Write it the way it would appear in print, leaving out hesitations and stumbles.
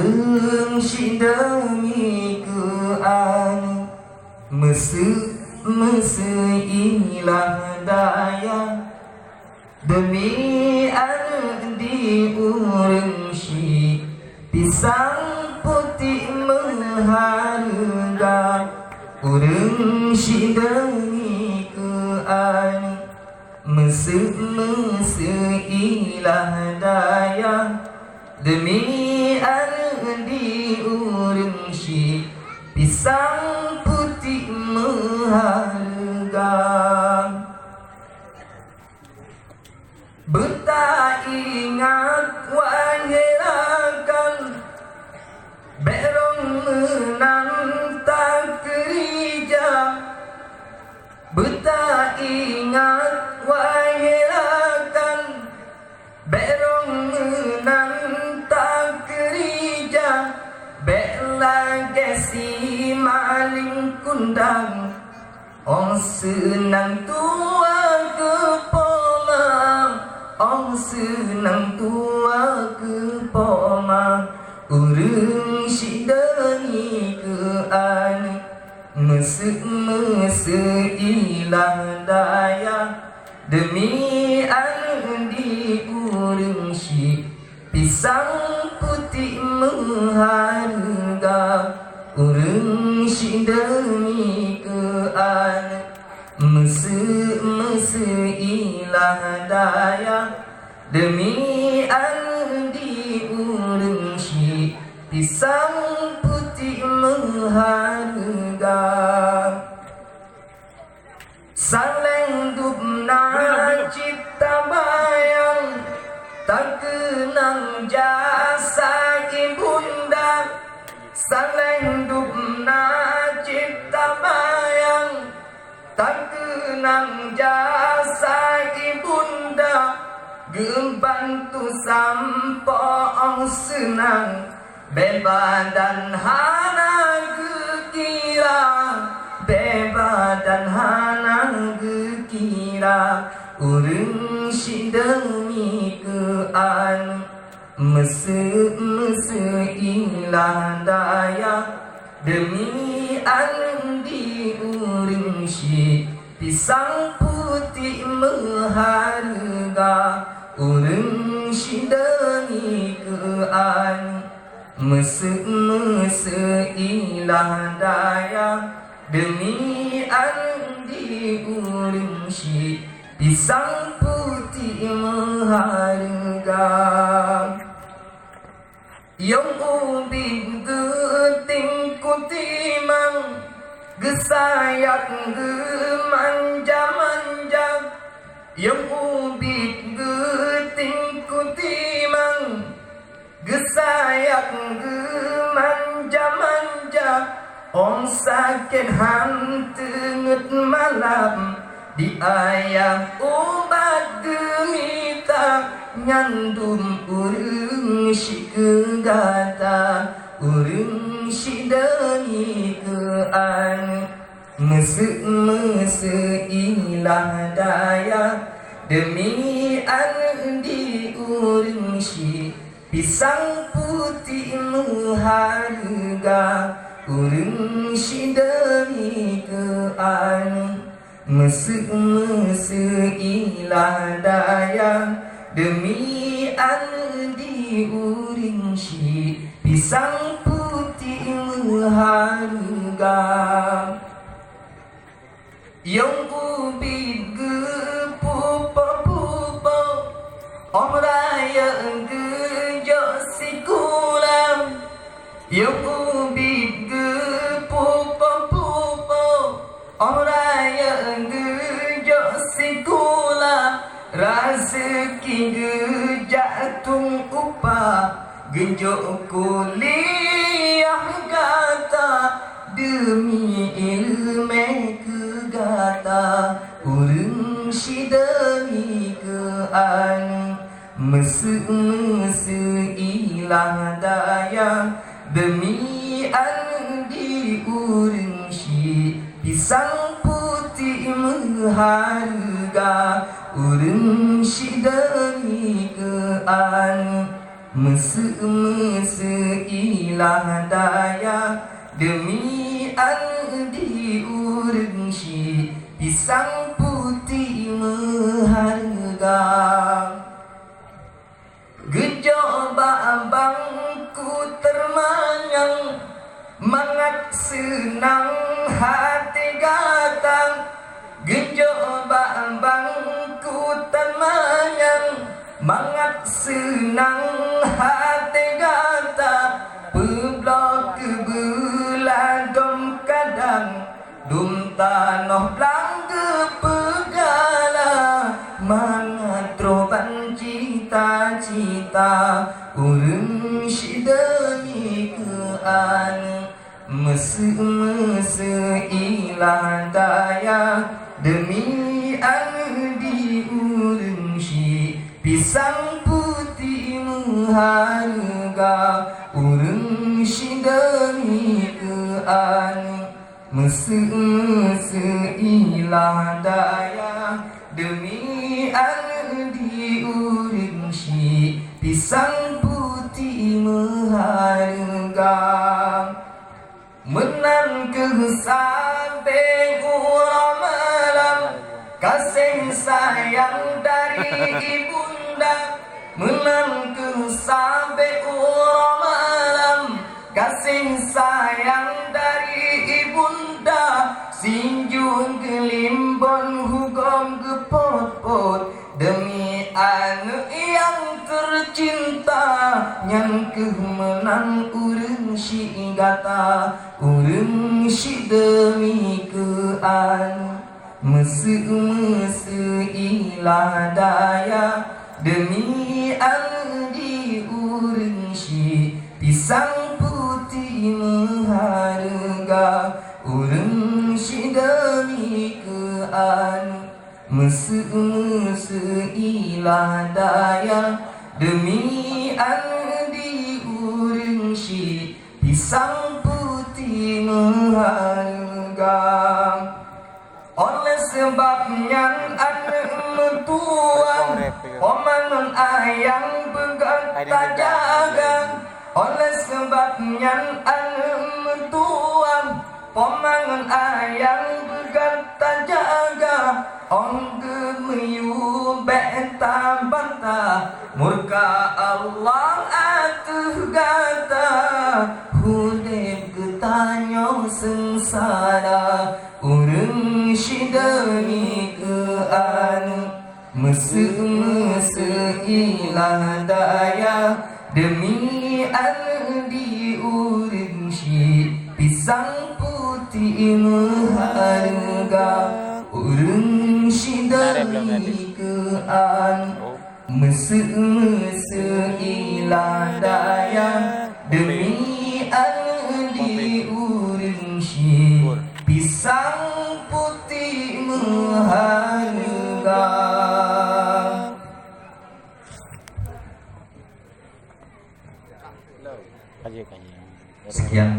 urang si demi kean meseu ilah daya demi di urang si pisang putih mengharga urang si demi kean meseu ilah daya demi di urang si pisang putih mengharga beta ingat wahirakan berong menang tak kerja beta ingat wahirakan berong menang tak kerja bela gesi maling kundang ong senang tua ke poma ong senang tua ke poma urang si deni kean meseu ilah daya demi di urang si pisang putih mengharga urang si demi kean meseu ilah daya demi di urang si pisang putih mengharga saleng dupna cipta bayang tak kenang jasa ibunda saleng dupna cipta bayang tak kenang jasa ibunda gembantu sampong senang bebadan hana kekira bebadan hana kekira urang si demi kean meseu ilah daya demi di urang si pisang putih mengharga urang si demi kean meseu ilah daya demi di urang si pisang putih mengharga yang ubin geting kutimang gesayak gemanja-manja yang ubin geting kutimang gesayak gemanja-manja om sakit hantenget malam di ayam obat gemita nyandum urang si kegata urang si demi kean meseu ilah daya demi di urang si pisang putih mengharga urang si demi kean meseu ilah daya demi di urang si pisang putih mengharga yang ubid gepupo-pupo om raya gejo si kulam yang ubid gepupo-pupo om raya gejo si kulam rezeki gejatung upah genjo kuliah kata demi ilmu kegata urang si demi kean meseu ilah daya demi di urang si pisang putih mengharga urang si demi kean meseu ilah daya demi andi urang si pisang putih berharga. Gejo bangku termanyang mangat senang hati gatang. Gejo bangku termanyang mangat senang hati gatang. Peblok kebelah dom kadang dum tanoh belang kepegala mangat roban cita-cita urang si demi kean mese-mese ilah daya demi andi urang si pisang putih berharga urang si demi kean mese-mese ilah daya demi andi urang si pisang putih berharga. Menan ke sampai urang malam kasih sayang dari ibunda. Menan ke sampai urang malam kasih sayang dari ibunda. Sinjung gelimbon hukum gepot-pot demi anak yang tercinta. Yang kemenang urang si gata urang si demi kean mese-mese ilah daya demi andi urang si pisang putih berharga urang si demi kean mese-mese ilah daya demi andi urang si pisang putih berharga. Oleh sebabnya anak mentuang omangan ayang begata jaga. Oleh sebabnya anak mentuang omangan ayang begata jaga. Ong gemiyu beta banta murka Allah atuh gata hudep getanyo sengsara urang si demi kean mese-mese ilah daya demi andi urang si pisang putih berharga urang si demi kean mese-mese ilah daya demi andi urang si pisang putih berharga. Kaji. Sekian.